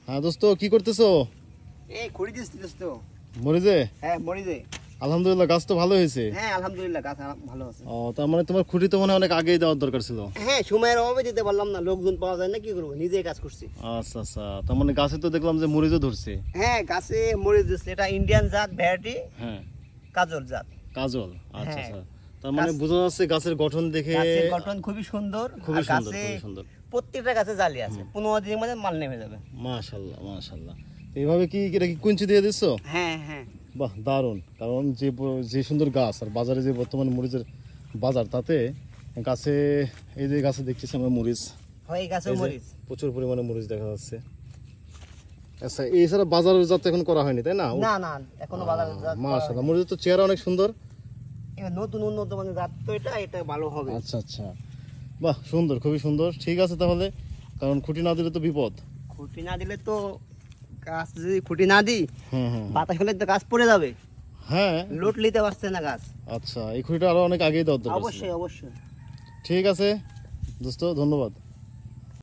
হ্যাঁ দোস্ত, কি করতেছো? এই খড়ি দিচ্ছি দোস্ত। মরিচে? হ্যাঁ মরিচে। আলহামদুলিল্লাহ, গাছ তো ভালো হয়েছে। হ্যাঁ আলহামদুলিল্লাহ গাছ ভালো আছে। ও, তার মানে তোমার খুঁটি তো মনে হয় অনেক আগেই দেওয়ার দরকার ছিল। হ্যাঁ সময়ের অভাবে দিতে পারলাম না, লোকজন পাওয়া যায় না, কি করবো, নিজেই কাজ করছি। আচ্ছা আচ্ছা, তার মানে গাছে তো দেখলাম যে মরিচও ধরছে। হ্যাঁ গাছে মরিচ দিচ্ছে, এটা ইন্ডিয়ান জাত ভ্যারাইটি, হ্যাঁ কাজল জাত। কাজল, আচ্ছা হ্যাঁ। আচ্ছা। তার মানে বোঝা যাচ্ছে গাছের গঠন দেখে গাছের গঠন খুবই সুন্দর, খুবই আর সুন্দর, গাছে খুবই সুন্দর। প্রত্যেকটা গাছে জালি আছে, 15 দিনের মধ্যে মাল নেমে যাবে। মাশাআল্লাহ মাশাআল্লাহ। তো এইভাবে কি এটা কি কুঞ্চি দিয়ে দিচ্ছো? হ্যাঁ হ্যাঁ। বাহ, দারুণ। কারণ যে সুন্দর গাছ, আর বাজারে যে বর্তমানে মরিচের বাজার, তাতে গাছে, এই যে গাছে দেখতেছি আমরা মরিচ, হয় গাছে এই যে মরিচ। প্রচুর পরিমাণে মরিচ দেখা যাচ্ছে। আচ্ছা, এছাড়া বাজারের জাত এখন করা হয়নি, তাই না? না না এখনো বাজারে জাত করা মাশাআল্লাহ, হয়নি। মরিচের তো চেহারা অনেক সুন্দর। এবার নতুন উন্নত মানের জাত তো, এটা ভালো হবে। আচ্ছা আচ্ছা, বাহ সুন্দর, খুবই সুন্দর। ঠিক আছে তাহলে, কারণ খুঁটি না দিলে তো বিপদ। খুঁটি না দিলে তো, গাছ যদি খুঁটি না দিই, হুম হুম, বাতাস হলে তো গাছ পড়ে যাবে, হ্যাঁ। লোড নিতে পারছে না গাছ। আচ্ছা, এই খুঁটিটা আরো অনেক আগেই দেওয়ার দরকার ছিল। অবশ্যই অবশ্যই। ঠিক আছে দোস্ত, ধন্যবাদ।